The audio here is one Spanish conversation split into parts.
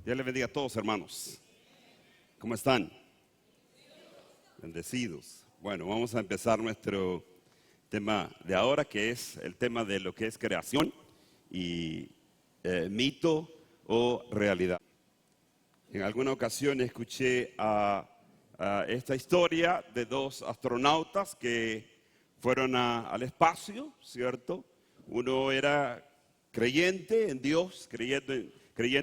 Dios les bendiga a todos, hermanos. ¿Cómo están? Bendecidos. Bueno, vamos a empezar nuestro tema de ahora, que es el tema de lo que es creación y mito o realidad. En alguna ocasión escuché a esta historia de dos astronautas que fueron al espacio, ¿cierto? Uno era creyente en Dios, creyente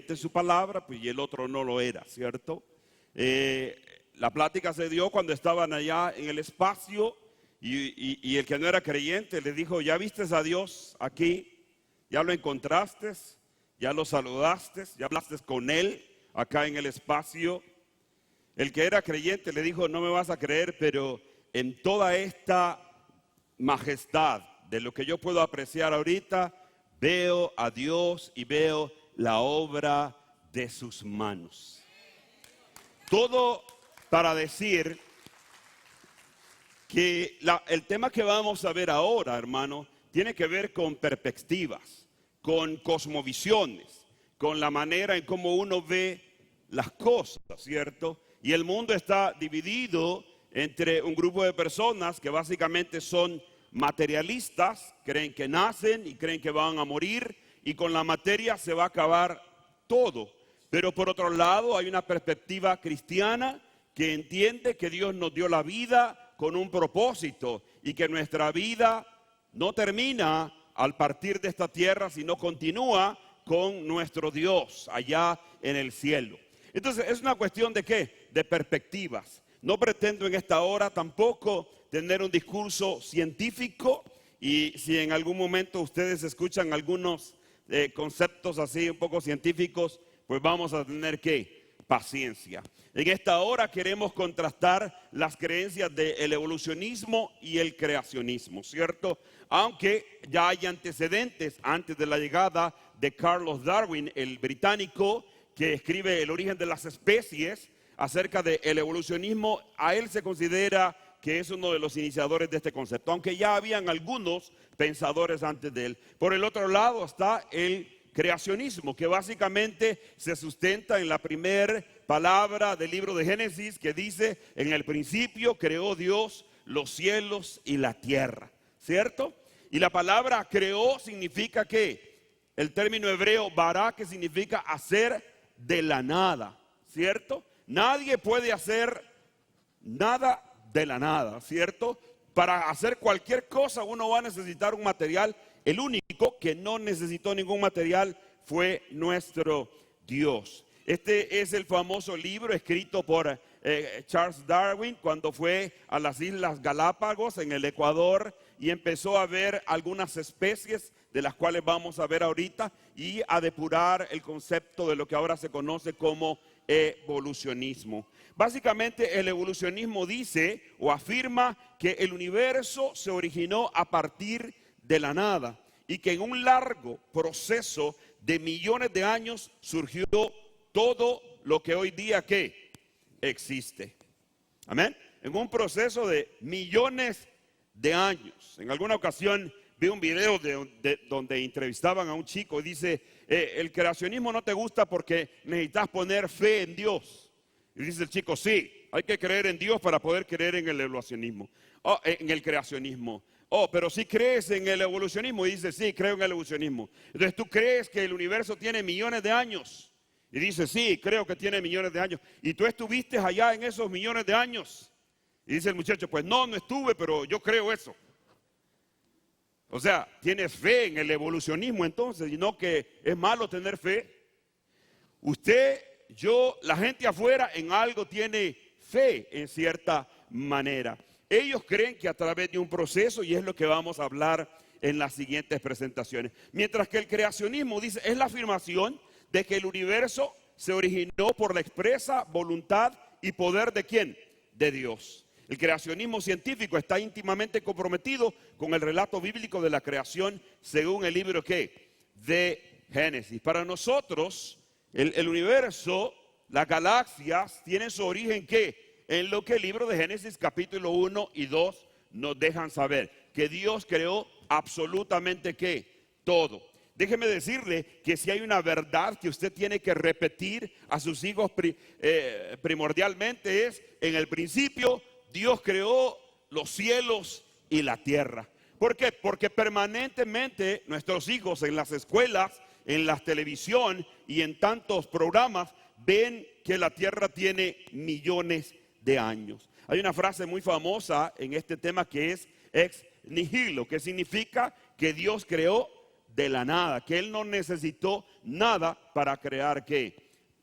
en su palabra, pues, y el otro no lo era, ¿cierto? La plática se dio cuando estaban allá en el espacio y el que no era creyente le dijo: ¿ya viste a Dios aquí? ¿Ya lo encontraste? ¿Ya lo saludaste? ¿Ya hablaste con Él acá en el espacio? El que era creyente le dijo: no me vas a creer, pero en toda esta majestad de lo que yo puedo apreciar ahorita, veo a Dios y veo la obra de sus manos. Todo para decir que el tema que vamos a ver ahora, hermano, tiene que ver con perspectivas, con cosmovisiones, con la manera en cómo uno ve las cosas, ¿cierto? Y el mundo está dividido entre un grupo de personas que básicamente son materialistas, creen que nacen y creen que van a morir y con la materia se va a acabar todo. Pero por otro lado hay una perspectiva cristiana que entiende que Dios nos dio la vida con un propósito y que nuestra vida no termina al partir de esta tierra, sino continúa con nuestro Dios allá en el cielo. Entonces es una cuestión de ¿qué? De perspectivas. No pretendo en esta hora tampoco tener un discurso científico, y si en algún momento ustedes escuchan algunos conceptos así un poco científicos, pues vamos a tener que paciencia. En esta hora queremos contrastar las creencias del evolucionismo y el creacionismo, ¿cierto? Aunque ya hay antecedentes antes de la llegada de Charles Darwin, el británico que escribe El origen de las especies, acerca del evolucionismo. A él se considera que es uno de los iniciadores de este concepto, aunque ya habían algunos pensadores antes de él. Por el otro lado está el creacionismo, que básicamente se sustenta en la primera palabra del libro de Génesis, que dice: en el principio creó Dios los cielos y la tierra, ¿cierto? Y la palabra creó significa que el término hebreo bara, que significa hacer de la nada, ¿cierto? Nadie puede hacer nada de la nada, ¿cierto? Para hacer cualquier cosa uno va a necesitar un material. El único que no necesitó ningún material fue nuestro Dios. Este es el famoso libro escrito por Charles Darwin cuando fue a las Islas Galápagos en el Ecuador y empezó a ver algunas especies de las cuales vamos a ver ahorita y a depurar el concepto de lo que ahora se conoce como evolucionismo. Básicamente el evolucionismo dice o afirma que el universo se originó a partir de la nada y que en un largo proceso de millones de años surgió todo lo que hoy día ¿qué? Existe. Amén. En un proceso de millones de años. En alguna ocasión vi un video donde entrevistaban a un chico y dice: el creacionismo no te gusta porque necesitas poner fe en Dios. Y dice el chico: sí, hay que creer en Dios para poder creer en el evolucionismo, en el creacionismo. Pero si crees en el evolucionismo. Y dice: sí, creo en el evolucionismo. Entonces, ¿tú crees que el universo tiene millones de años? Y dice: sí, creo que tiene millones de años. ¿Y tú estuviste allá en esos millones de años? Y dice el muchacho: pues no estuve, pero yo creo eso. O sea, tienes fe en el evolucionismo entonces, y no que es malo tener fe. Usted, yo, la gente afuera en algo tiene fe en cierta manera. Ellos creen que a través de un proceso, y es lo que vamos a hablar en las siguientes presentaciones. Mientras que el creacionismo dice, es la afirmación de que el universo se originó por la expresa voluntad y poder ¿de quién? De Dios. El creacionismo científico está íntimamente comprometido con el relato bíblico de la creación según el libro ¿qué? De Génesis. Para nosotros, el universo, las galaxias, tienen su origen ¿qué? En lo que el libro de Génesis capítulo 1 y 2 nos dejan saber. Que Dios creó absolutamente ¿qué? Todo. déjeme decirle que si hay una verdad que usted tiene que repetir a sus hijos primordialmente es: en el principio Dios creó los cielos y la tierra. ¿Por qué? Porque permanentemente nuestros hijos en las escuelas, en la televisión y en tantos programas ven que la tierra tiene millones de años. Hay una frase muy famosa en este tema que es ex nihilo, que significa que Dios creó de la nada, que Él no necesitó nada para crear ¿qué?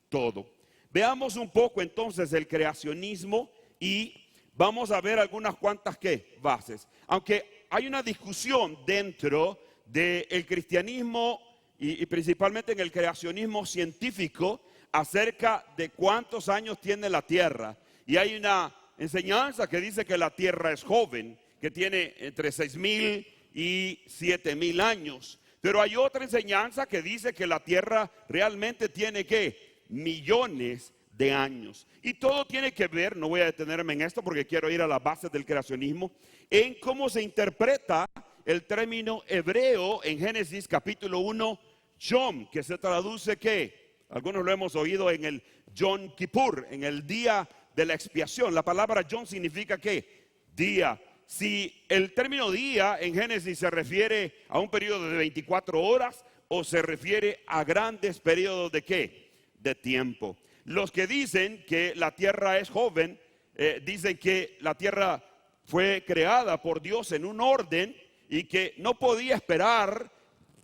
Todo. Veamos un poco entonces el creacionismo y vamos a ver algunas cuantas ¿qué? Bases. Aunque hay una discusión dentro del cristianismo y principalmente en el creacionismo científico acerca de cuántos años tiene la tierra. Y hay una enseñanza que dice que la tierra es joven, que tiene entre 6,000 y 7,000 años. Pero hay otra enseñanza que dice que la tierra realmente tiene ¿qué? Millones de años. Y todo tiene que ver, no voy a detenerme en esto porque quiero ir a la base del creacionismo, en cómo se interpreta el término hebreo en Génesis capítulo 1, Yom, que se traduce ¿qué? Algunos lo hemos oído en el Yom Kippur, en el día de la expiación. La palabra Yom significa ¿qué? Día. Si el término día en Génesis se refiere a un periodo de 24 horas o se refiere a grandes periodos de ¿qué? De tiempo. Los que dicen que la tierra es joven, dicen que la tierra fue creada por Dios en un orden y que no podía esperar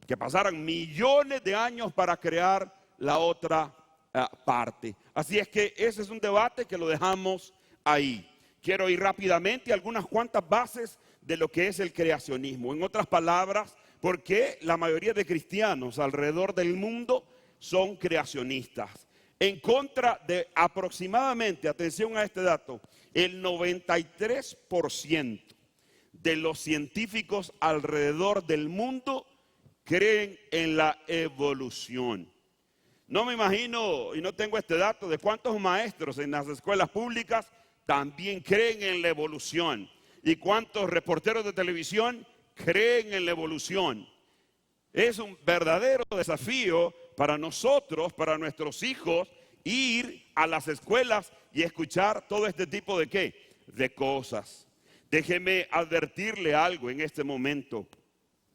que pasaran millones de años para crear la otra parte. Así es que ese es un debate que lo dejamos ahí. Quiero ir rápidamente a algunas cuantas bases de lo que es el creacionismo. En otras palabras, ¿por qué la mayoría de cristianos alrededor del mundo son creacionistas? En contra de aproximadamente, atención a este dato, el 93% de los científicos alrededor del mundo creen en la evolución. No me imagino, y no tengo este dato, de cuántos maestros en las escuelas públicas también creen en la evolución. ¿Y cuántos reporteros de televisión creen en la evolución? Es un verdadero desafío para nosotros, para nuestros hijos, ir a las escuelas y escuchar todo este tipo de ¿qué? De cosas. Déjeme advertirle algo en este momento.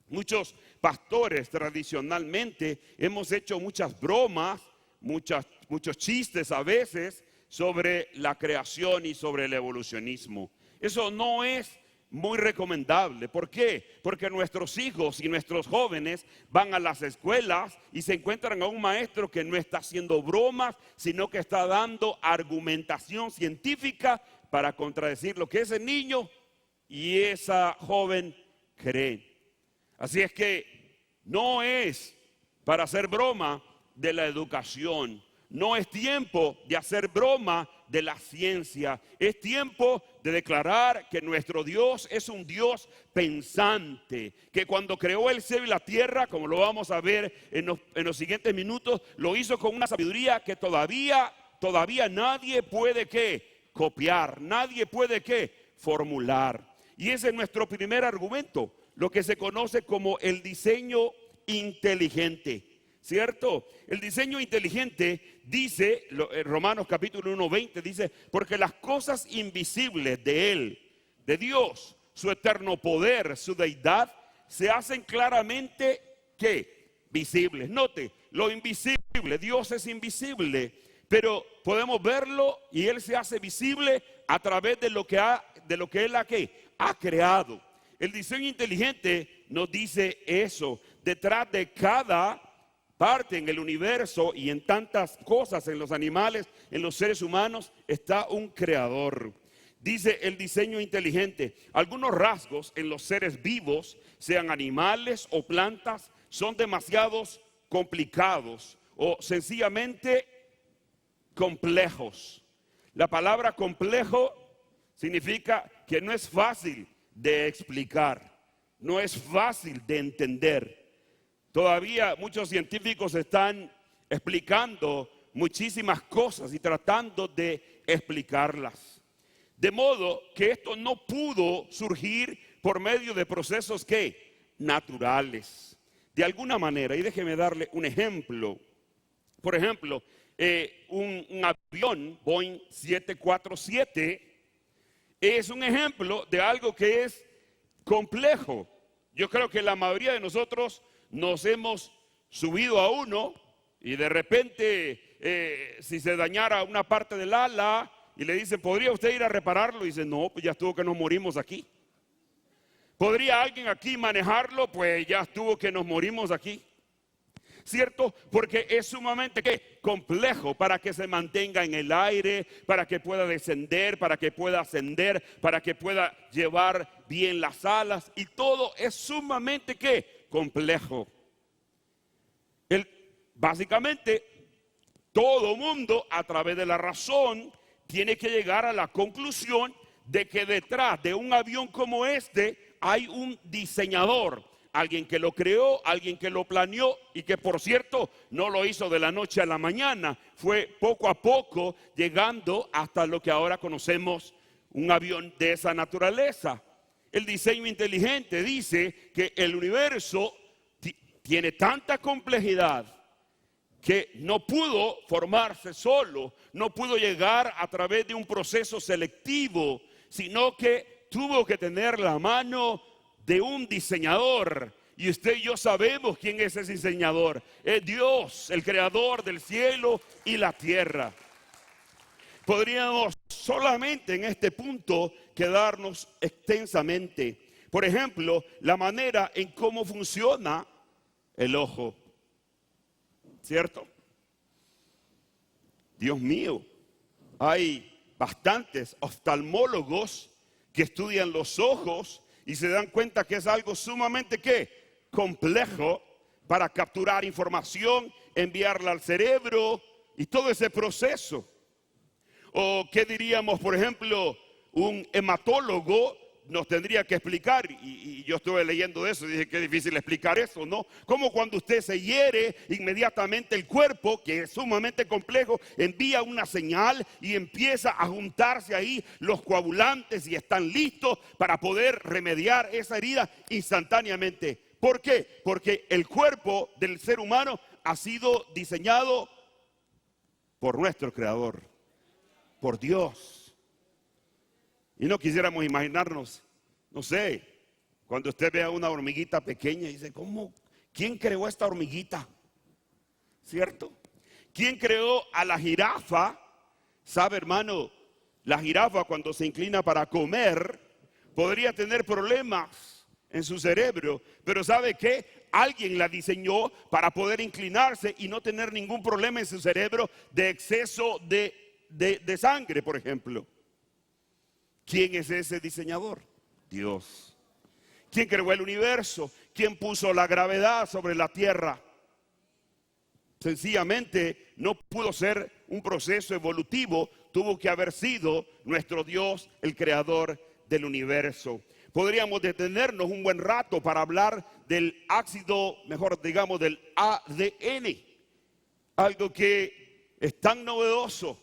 Muchos pastores tradicionalmente hemos hecho muchas bromas, muchos chistes a veces sobre la creación y sobre el evolucionismo. Eso no es muy recomendable. ¿Por qué? Porque nuestros hijos y nuestros jóvenes van a las escuelas y se encuentran a un maestro que no está haciendo bromas, sino que está dando argumentación científica para contradecir lo que ese niño y esa joven creen. Así es que no es para hacer broma de la educación. No es tiempo de hacer broma de la ciencia. Es tiempo de declarar que nuestro Dios es un Dios pensante, que cuando creó el cielo y la tierra, como lo vamos a ver en los siguientes minutos, lo hizo con una sabiduría que todavía nadie puede ¿qué? Copiar, nadie puede ¿qué? Formular. Y ese es nuestro primer argumento, lo que se conoce como el diseño inteligente. ¿Cierto? El diseño inteligente dice, Romanos capítulo 1:20 dice, porque las cosas invisibles de Él, de Dios, su eterno poder, su deidad, se hacen claramente, ¿qué? Visibles. Note, lo invisible, Dios es invisible, pero podemos verlo y Él se hace visible a través de lo que Él ha creado. El diseño inteligente nos dice eso. Detrás de cada parte en el universo y en tantas cosas, en los animales, en los seres humanos, está un creador. Dice el diseño inteligente, algunos rasgos en los seres vivos, sean animales o plantas, son demasiados complicados o sencillamente complejos. La palabra complejo significa que no es fácil de explicar, no es fácil de entender. Todavía muchos científicos están explicando muchísimas cosas y tratando de explicarlas. De modo que esto no pudo surgir por medio de procesos ¿qué? Naturales. de alguna manera. Y déjeme darle un ejemplo. Por ejemplo, un avión Boeing 747 es un ejemplo de algo que es complejo. Yo creo que la mayoría de nosotros nos hemos subido a uno y de repente si se dañara una parte del ala y le dicen, ¿podría usted ir a repararlo? Y dice, no, pues ya estuvo que nos morimos aquí. ¿Podría alguien aquí manejarlo? Pues ya estuvo que nos morimos aquí. ¿Cierto? Porque es sumamente ¿qué? Complejo para que se mantenga en el aire, para que pueda descender, para que pueda ascender, para que pueda llevar bien las alas. Y todo es sumamente ¿qué? Complejo. Básicamente, todo mundo a través de la razón tiene que llegar a la conclusión de que detrás de un avión como este hay un diseñador. Alguien que lo creó, alguien que lo planeó y que por cierto no lo hizo de la noche a la mañana. Fue poco a poco llegando hasta lo que ahora conocemos un avión de esa naturaleza. El diseño inteligente dice que el universo tiene tanta complejidad que no pudo formarse solo, no pudo llegar a través de un proceso selectivo, sino que tuvo que tener la mano de un diseñador. Y usted y yo sabemos quién es ese diseñador. Es Dios, el creador del cielo y la tierra. Podríamos solamente en este punto quedarnos extensamente. Por ejemplo, la manera en cómo funciona el ojo. ¿Cierto? Dios mío, hay bastantes oftalmólogos que estudian los ojos y se dan cuenta que es algo sumamente ¿qué? Complejo para capturar información, enviarla al cerebro y todo ese proceso. O qué diríamos, por ejemplo, un hematólogo nos tendría que explicar, y yo estuve leyendo de eso y dije que es difícil explicar eso, ¿no? Como cuando usted se hiere, inmediatamente el cuerpo, que es sumamente complejo, envía una señal y empieza a juntarse ahí los coagulantes y están listos para poder remediar esa herida instantáneamente. ¿Por qué? Porque el cuerpo del ser humano ha sido diseñado por nuestro Creador, por Dios. Y no quisiéramos imaginarnos, no sé, cuando usted vea una hormiguita pequeña y dice, ¿cómo? ¿Quién creó esta hormiguita? ¿Cierto? ¿Quién creó a la jirafa? ¿Sabe, hermano? La jirafa cuando se inclina para comer podría tener problemas en su cerebro, pero ¿sabe qué? Alguien la diseñó para poder inclinarse y no tener ningún problema en su cerebro de exceso de sangre, por ejemplo. ¿Quién es ese diseñador? Dios. ¿Quién creó el universo? ¿Quién puso la gravedad sobre la tierra? Sencillamente no pudo ser un proceso evolutivo, tuvo que haber sido nuestro Dios, el creador del universo. Podríamos detenernos un buen rato para hablar del ácido, mejor digamos, del ADN, algo que es tan novedoso,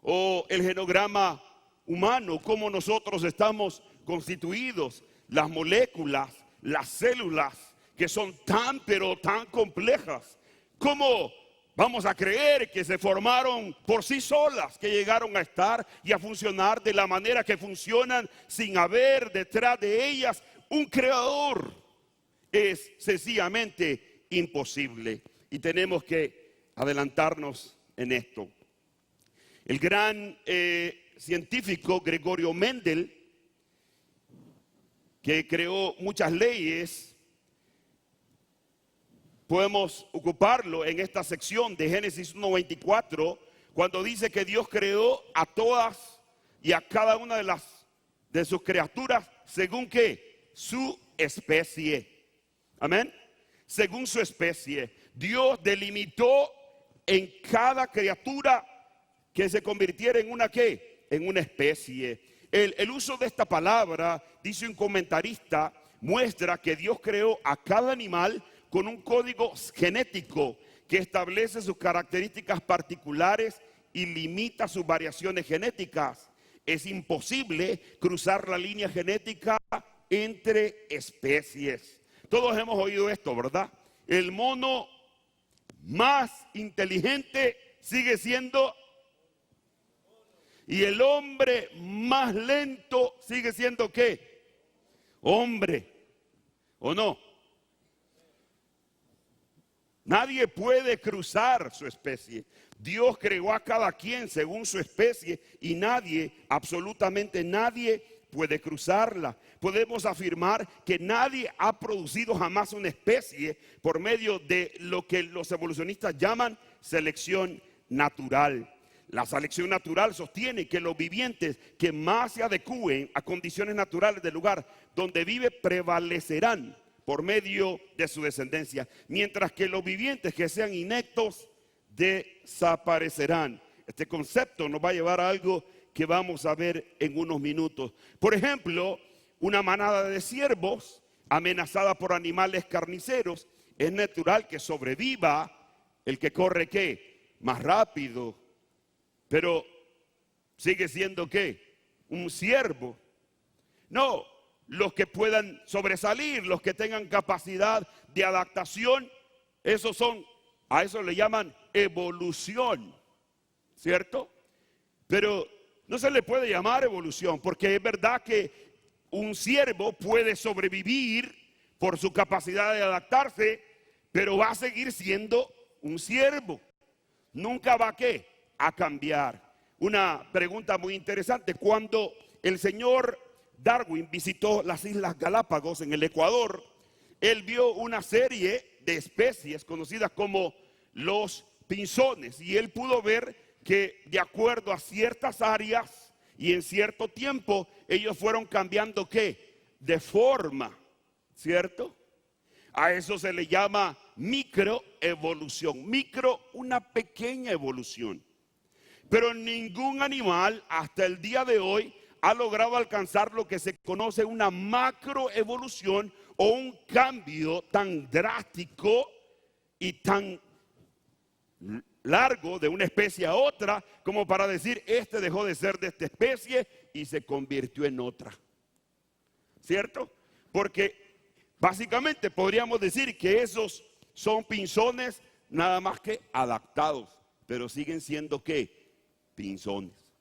o el genograma humano, cómo nosotros estamos constituidos, las moléculas, las células, que son tan pero tan complejas. ¿Cómo vamos a creer que se formaron por sí solas, que llegaron a estar y a funcionar de la manera que funcionan sin haber detrás de ellas un creador? Es sencillamente imposible y tenemos que adelantarnos en esto. El gran científico Gregorio Mendel, que creó muchas leyes, podemos ocuparlo en esta sección de Génesis 1:24, cuando dice que Dios creó a todas y a cada una de sus criaturas según que su especie. Amén. Según su especie. Dios delimitó en cada criatura que se convirtiera en una ¿qué? En una especie. El uso de esta palabra, dice un comentarista, muestra que Dios creó a cada animal con un código genético que establece sus características particulares y limita sus variaciones genéticas. Es imposible cruzar la línea genética entre especies. Todos hemos oído esto, ¿verdad? El mono más inteligente sigue siendo, y el hombre más lento sigue siendo ¿qué? Hombre, ¿o no? Nadie puede cruzar su especie. Dios creó a cada quien según su especie y nadie, absolutamente nadie, puede cruzarla. Podemos afirmar que nadie ha producido jamás una especie por medio de lo que los evolucionistas llaman selección natural. La selección natural sostiene que los vivientes que más se adecúen a condiciones naturales del lugar donde vive prevalecerán por medio de su descendencia, mientras que los vivientes que sean ineptos desaparecerán. Este concepto nos va a llevar a algo que vamos a ver en unos minutos. Por ejemplo, una manada de ciervos amenazada por animales carniceros, es natural que sobreviva el que corre ¿qué? Más rápido, pero sigue siendo ¿qué? Un ciervo. No, los que puedan sobresalir, los que tengan capacidad de adaptación, esos son, a eso le llaman evolución, ¿cierto? Pero no se le puede llamar evolución, porque es verdad que un ciervo puede sobrevivir por su capacidad de adaptarse, pero va a seguir siendo un ciervo. Nunca va a cambiar. Una pregunta muy interesante: cuando el señor Darwin visitó las Islas Galápagos en el Ecuador, él vio una serie de especies conocidas como los pinzones, y él pudo ver que de acuerdo a ciertas áreas y en cierto tiempo, ellos fueron cambiando ¿qué? De forma, ¿cierto? A eso se le llama microevolución. Micro, una pequeña evolución. Pero ningún animal hasta el día de hoy ha logrado alcanzar lo que se conoce una macroevolución, o un cambio tan drástico y tan largo de una especie a otra, como para decir, este dejó de ser de esta especie y se convirtió en otra. ¿Cierto? Porque básicamente podríamos decir que esos son pinzones nada más que adaptados, pero siguen siendo ¿qué? Pinzones.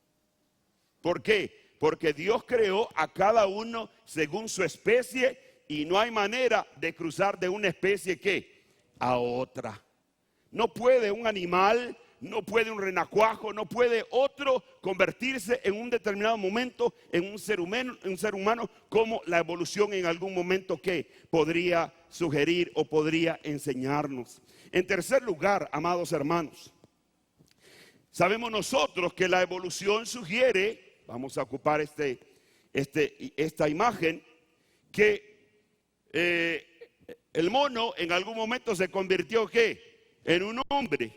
¿Por qué? Porque Dios creó a cada uno según su especie y no hay manera de cruzar de una especie ¿qué? A otra. No puede un animal, no puede un renacuajo, no puede otro convertirse en un determinado momento en un ser humano, como la evolución en algún momento que podría sugerir o podría enseñarnos. En tercer lugar, amados hermanos, sabemos nosotros que la evolución sugiere, vamos a ocupar esta imagen, que el mono en algún momento se convirtió ¿qué? En un hombre.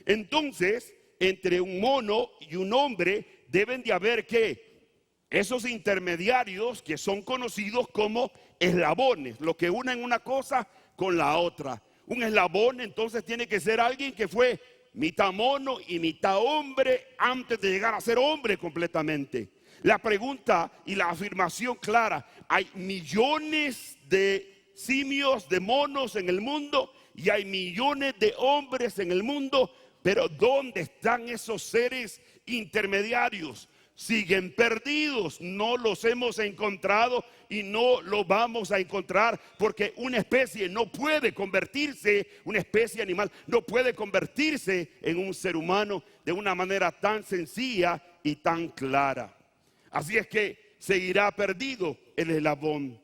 Entonces, entre un mono y un hombre deben de haber ¿qué? Esos intermediarios que son conocidos como eslabones, lo que unen una cosa con la otra. Un eslabón entonces tiene que ser alguien que fue mitad mono y mitad hombre antes de llegar a ser hombre completamente. La pregunta y la afirmación clara: hay millones de simios, de monos en el mundo, y hay millones de hombres en el mundo, pero ¿dónde están esos seres intermediarios? Siguen perdidos, no los hemos encontrado y no los vamos a encontrar, porque una especie no puede convertirse, una especie animal no puede convertirse en un ser humano de una manera tan sencilla y tan clara. Así es que seguirá perdido el eslabón.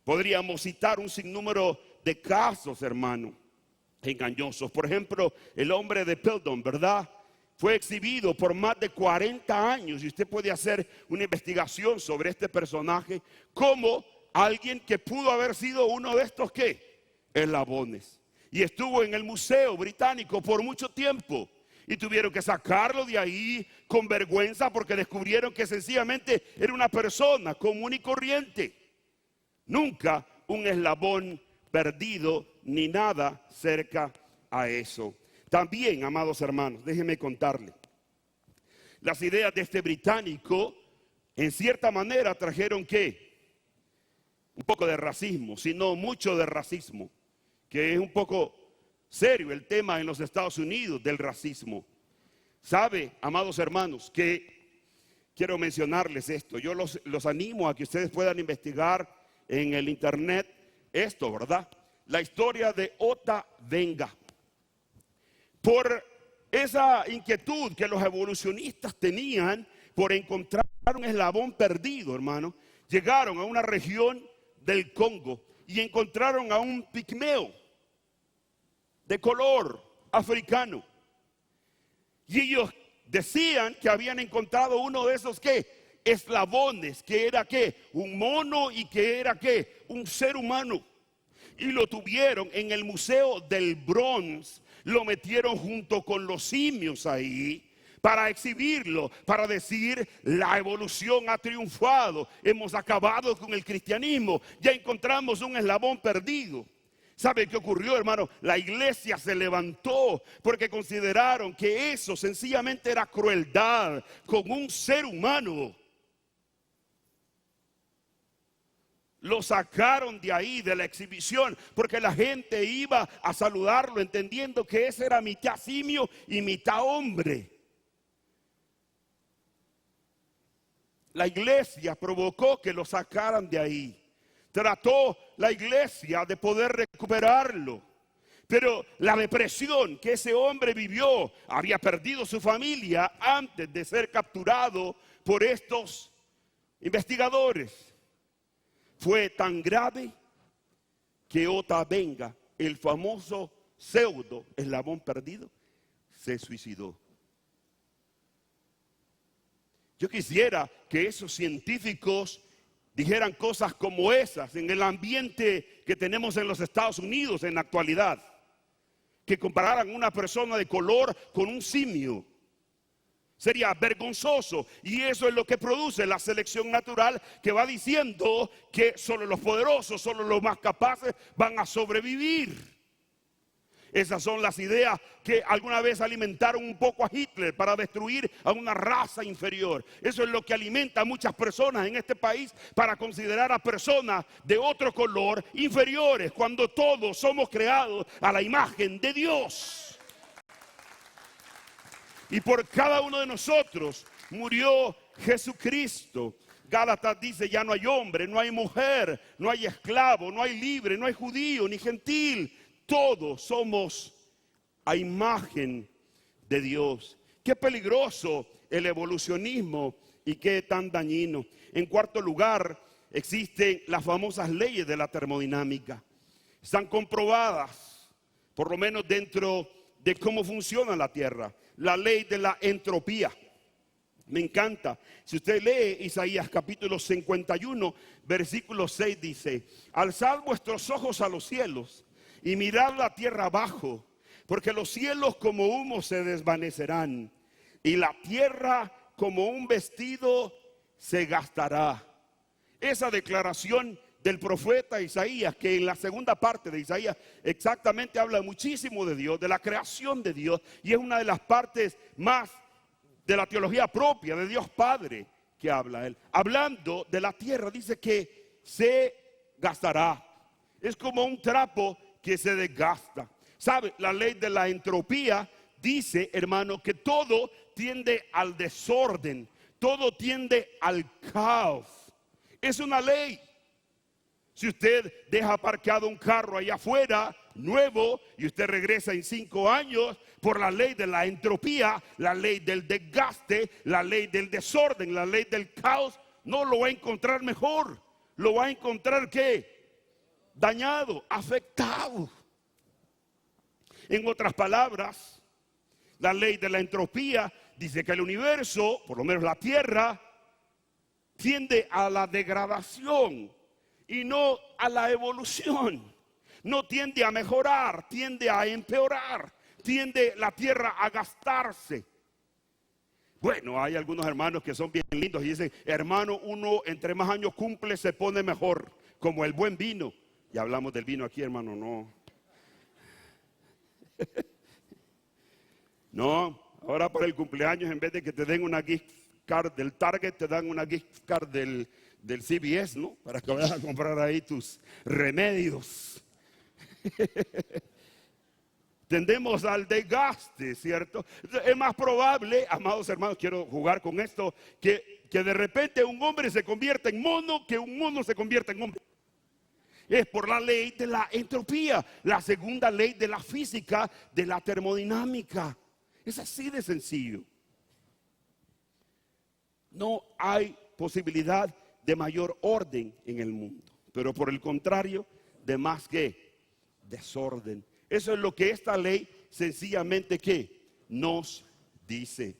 Podríamos citar un sinnúmero de casos, hermano, engañosos. Por ejemplo, el hombre de Piltdown, ¿verdad? Fue exhibido por más de 40 años y usted puede hacer una investigación sobre este personaje como alguien que pudo haber sido uno de estos ¿qué? Eslabones. Y estuvo en el Museo Británico por mucho tiempo y tuvieron que sacarlo de ahí con vergüenza porque descubrieron que sencillamente era una persona común y corriente. Nunca un eslabón perdido ni nada cerca a eso. También, amados hermanos, déjenme contarle, las ideas de este británico en cierta manera trajeron ¿qué? un poco de racismo, sino mucho de racismo, que es un poco serio el tema en los Estados Unidos del racismo. Sabe, amados hermanos, que quiero mencionarles esto. Yo los animo a que ustedes puedan investigar en el internet esto, ¿verdad? La historia de Ota Benga. Por esa inquietud que los evolucionistas tenían por encontrar un eslabón perdido, hermano, llegaron a una región del Congo y encontraron a un pigmeo de color africano. Y ellos decían que habían encontrado uno de esos ¿qué? Eslabones, que era ¿qué? Un mono y que era ¿qué? Un ser humano. Y lo tuvieron en el Museo del Bronx, lo metieron junto con los simios ahí para exhibirlo, para decir la evolución ha triunfado, hemos acabado con el cristianismo, ya encontramos un eslabón perdido. ¿Sabe qué ocurrió, hermano? La iglesia se levantó porque consideraron que eso sencillamente era crueldad con un ser humano. Lo sacaron de ahí, de la exhibición, porque la gente iba a saludarlo entendiendo que ese era mitad simio y mitad hombre. La iglesia provocó que lo sacaran de ahí. Trató la iglesia de poder recuperarlo. Pero la depresión que ese hombre vivió, había perdido su familia antes de ser capturado por estos investigadores. Fue tan grave que Ota Benga, el famoso pseudo eslabón perdido, se suicidó. Yo quisiera que esos científicos dijeran cosas como esas en el ambiente que tenemos en los Estados Unidos en la actualidad. Que compararan una persona de color con un simio. Sería vergonzoso, y eso es lo que produce la selección natural, que va diciendo que solo los poderosos, solo los más capaces van a sobrevivir. Esas son las ideas que alguna vez alimentaron un poco a Hitler para destruir a una raza inferior. Eso es lo que alimenta a muchas personas en este país para considerar a personas de otro color inferiores, cuando todos somos creados a la imagen de Dios. Y por cada uno de nosotros murió Jesucristo. Gálatas dice, ya no hay hombre, no hay mujer, no hay esclavo, no hay libre, no hay judío ni gentil. Todos somos a imagen de Dios. Qué peligroso el evolucionismo y qué tan dañino. En cuarto lugar, existen las famosas leyes de la termodinámica. Están comprobadas, por lo menos dentro de cómo funciona la Tierra. La ley de la entropía. Me encanta. Si usted lee Isaías capítulo 51, versículo 6 dice, alzad vuestros ojos a los cielos y mirad la tierra abajo, porque los cielos como humo se desvanecerán y la tierra como un vestido se gastará. Esa declaración del profeta Isaías, que en la segunda parte de Isaías exactamente habla muchísimo de Dios, de la creación de Dios, y es una de las partes más de la teología propia de Dios Padre que habla él. Hablando de la tierra, dice que se gastará. Es como un trapo que se desgasta. ¿Sabe? La ley de la entropía dice, hermano, que todo tiende al desorden, todo tiende al caos. Es una ley. Si usted deja aparcado un carro allá afuera, nuevo, y usted regresa en 5 años, por la ley de la entropía, la ley del desgaste, la ley del desorden, la ley del caos, no lo va a encontrar mejor. Lo va a encontrar ¿qué? Dañado, afectado. En otras palabras, la ley de la entropía dice que el universo, por lo menos la Tierra, tiende a la degradación y no a la evolución. No tiende a mejorar, tiende a empeorar, tiende la tierra a gastarse. Bueno, hay algunos hermanos que son bien lindos y dicen, hermano, uno entre más años cumple se pone mejor, como el buen vino. Ya hablamos del vino aquí, hermano, no. No, ahora para el cumpleaños, en vez de que te den una gift card del Target, te dan una gift card del del CVS, ¿no? Para que vayas a comprar ahí tus remedios. Tendemos al desgaste, ¿cierto? Es más probable, amados hermanos, quiero jugar con esto, que de repente un hombre se convierta en mono, que un mono se convierta en hombre. Es por la ley de la entropía, la segunda ley de la física, de la termodinámica. Es así de sencillo. No hay posibilidad de mayor orden en el mundo, pero por el contrario, de más que desorden. Eso es lo que esta ley sencillamente que nos dice.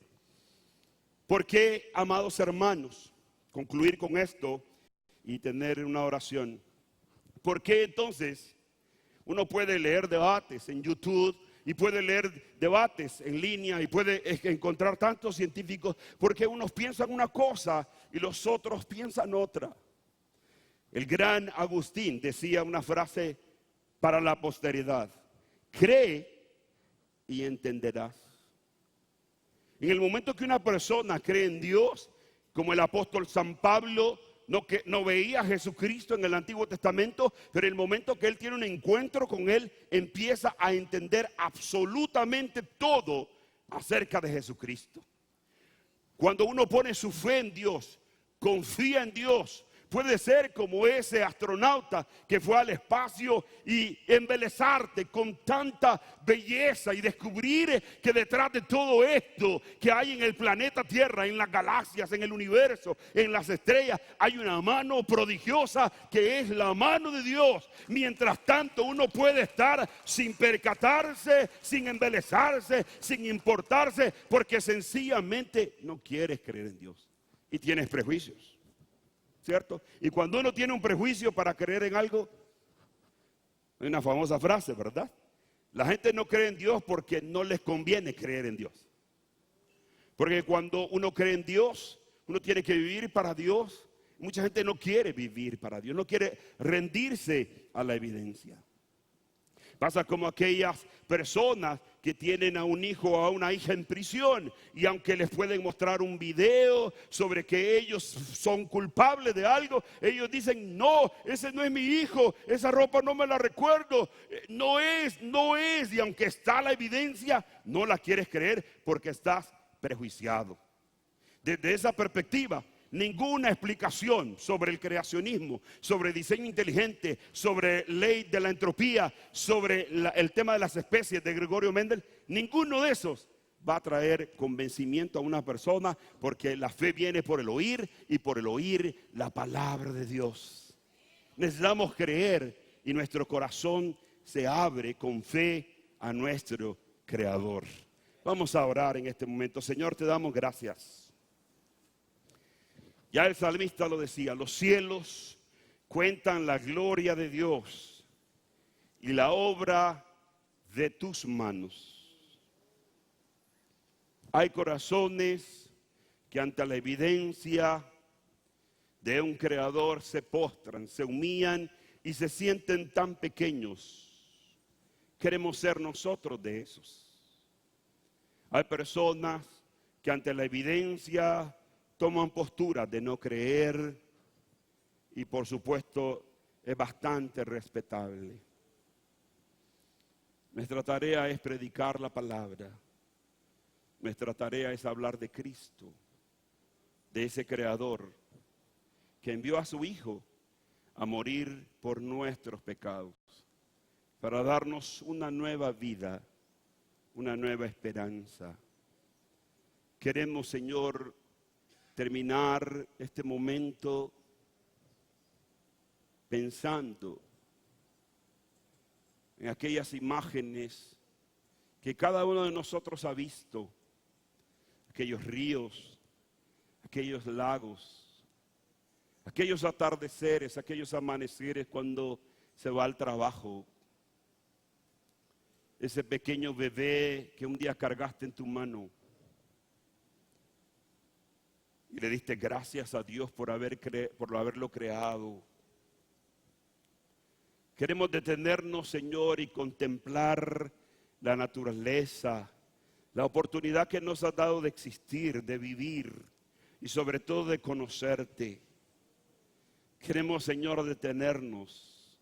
¿Por qué, amados hermanos? Concluir con esto y tener una oración. ¿Por qué entonces uno puede leer debates en YouTube y puede leer debates en línea y puede encontrar tantos científicos? Porque unos piensan una cosa y los otros piensan otra. El gran Agustín decía una frase para la posteridad: cree y entenderás. En el momento que una persona cree en Dios, como el apóstol San Pablo, que no veía a Jesucristo en el Antiguo Testamento, pero en el momento que él tiene un encuentro con él, empieza a entender absolutamente todo acerca de Jesucristo. Cuando uno pone su fe en Dios, confía en Dios, puede ser como ese astronauta que fue al espacio y embelezarte con tanta belleza y descubrir que detrás de todo esto que hay en el planeta Tierra, en las galaxias, en el universo, en las estrellas, hay una mano prodigiosa que es la mano de Dios. Mientras tanto, uno puede estar sin percatarse, sin embelezarse, sin importarse, porque sencillamente no quieres creer en Dios y tienes prejuicios. ¿Cierto? Y cuando uno tiene un prejuicio para creer en algo, hay una famosa frase, ¿verdad? La gente no cree en Dios porque no les conviene creer en Dios. Porque cuando uno cree en Dios, uno tiene que vivir para Dios. Mucha gente no quiere vivir para Dios, no quiere rendirse a la evidencia. Pasa como aquellas personas que tienen a un hijo o a una hija en prisión y aunque les pueden mostrar un video sobre que ellos son culpables de algo, ellos dicen: no, ese no es mi hijo, esa ropa no me la recuerdo, no es, y aunque está la evidencia, no la quieres creer porque estás prejuiciado. Desde esa perspectiva, ninguna explicación sobre el creacionismo, sobre diseño inteligente, sobre ley de la entropía, sobre el tema de las especies de Gregorio Mendel, ninguno de esos va a traer convencimiento a una persona, porque la fe viene por el oír y por el oír la palabra de Dios. Necesitamos creer y nuestro corazón se abre con fe a nuestro Creador. Vamos a orar en este momento. Señor, te damos gracias. Ya el salmista lo decía: los cielos cuentan la gloria de Dios y la obra de tus manos. Hay corazones que ante la evidencia de un creador se postran, se humillan y se sienten tan pequeños. Queremos ser nosotros de esos. Hay personas que ante la evidencia toman postura de no creer y por supuesto es bastante respetable. Nuestra tarea es predicar la palabra. Nuestra tarea es hablar de Cristo, de ese Creador que envió a su Hijo a morir por nuestros pecados, para darnos una nueva vida, una nueva esperanza. Queremos, Señor, terminar este momento pensando en aquellas imágenes que cada uno de nosotros ha visto, aquellos ríos, aquellos lagos, aquellos atardeceres, aquellos amaneceres cuando se va al trabajo, ese pequeño bebé que un día cargaste en tu mano y le diste gracias a Dios por haberlo creado. Queremos detenernos, Señor, y contemplar la naturaleza, la oportunidad que nos has dado de existir, de vivir y sobre todo de conocerte. Queremos, Señor, detenernos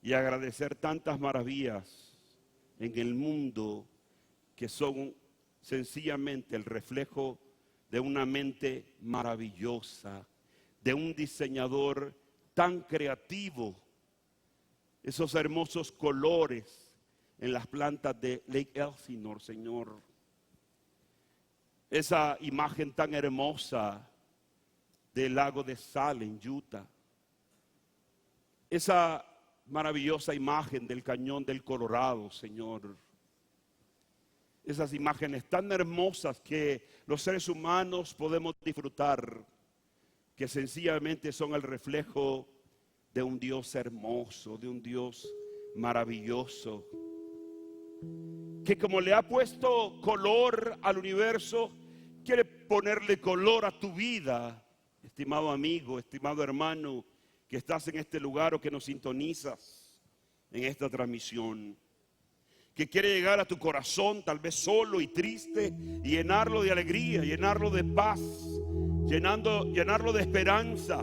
y agradecer tantas maravillas en el mundo que son sencillamente el reflejo de una mente maravillosa, de un diseñador tan creativo. Esos hermosos colores en las plantas de Lake Elsinore, Señor. Esa imagen tan hermosa del lago de sal en Utah. Esa maravillosa imagen del cañón del Colorado, Señor. Esas imágenes tan hermosas que los seres humanos podemos disfrutar, que sencillamente son el reflejo de un Dios hermoso, de un Dios maravilloso, que como le ha puesto color al universo, quiere ponerle color a tu vida, estimado amigo, estimado hermano, que estás en este lugar o que nos sintonizas en esta transmisión, que quiere llegar a tu corazón tal vez solo y triste y llenarlo de alegría, llenarlo de paz, llenarlo de esperanza.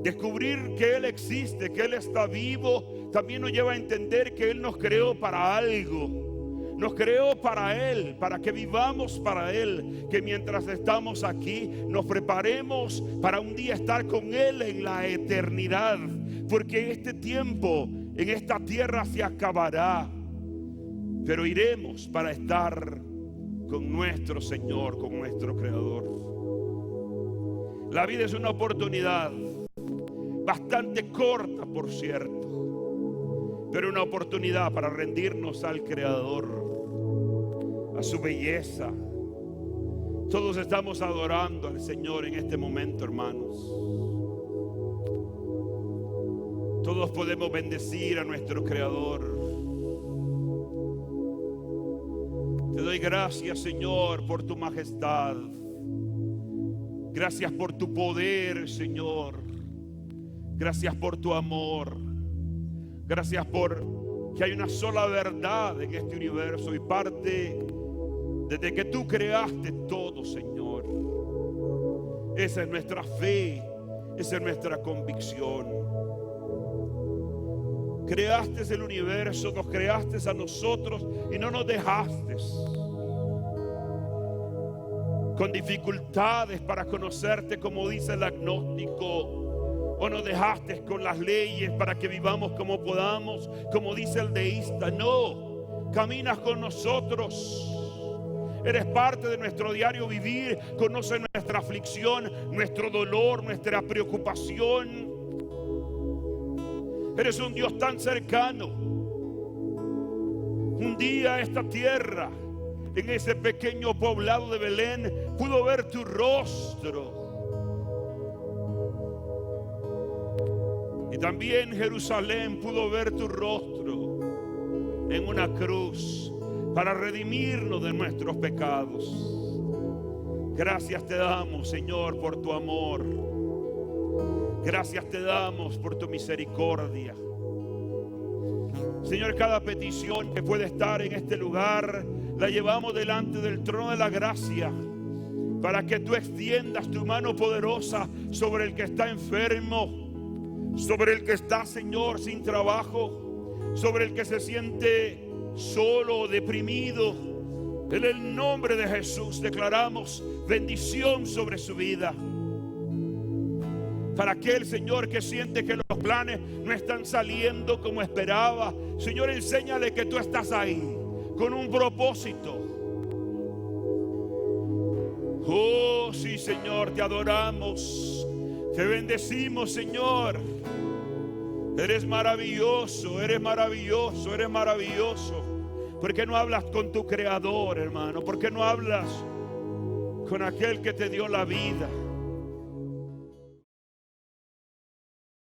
Descubrir que Él existe, que Él está vivo, también nos lleva a entender que Él nos creó para algo. Nos creó para Él, para que vivamos para Él, que mientras estamos aquí nos preparemos para un día estar con Él en la eternidad, porque este tiempo en esta tierra se acabará, pero iremos para estar con nuestro Señor, con nuestro Creador. La vida es una oportunidad bastante corta, por cierto, pero una oportunidad para rendirnos al Creador, a su belleza. Todos estamos adorando al Señor en este momento, hermanos. Todos podemos bendecir a nuestro Creador. Te doy gracias, Señor, por tu majestad. Gracias por tu poder, Señor. Gracias por tu amor. Gracias por que hay una sola verdad en este universo y parte desde que tú creaste todo, Señor. Esa es nuestra fe, esa es nuestra convicción. Creaste el universo, nos creaste a nosotros y no nos dejaste con dificultades para conocerte, como dice el agnóstico, o nos dejaste con las leyes para que vivamos como podamos, como dice el deísta. No, caminas con nosotros. Eres parte de nuestro diario vivir, conoces nuestra aflicción, nuestro dolor, nuestra preocupación. Eres un Dios tan cercano. Un día esta tierra, en ese pequeño poblado de Belén, pudo ver tu rostro. Y también Jerusalén pudo ver tu rostro en una cruz para redimirnos de nuestros pecados. Gracias te damos, Señor, por tu amor. Gracias te damos por tu misericordia. Señor, cada petición que puede estar en este lugar la llevamos delante del trono de la gracia, para que tú extiendas tu mano poderosa sobre el que está enfermo, sobre el que está, Señor, sin trabajo, sobre el que se siente solo o deprimido. En el nombre de Jesús declaramos bendición sobre su vida. Para aquel, Señor, que siente que los planes no están saliendo como esperaba, Señor, enséñale que tú estás ahí con un propósito. Oh, sí, Señor, te adoramos, te bendecimos, Señor. Eres maravilloso, eres maravilloso, eres maravilloso. ¿Por qué no hablas con tu Creador, hermano? ¿Por qué no hablas con aquel que te dio la vida?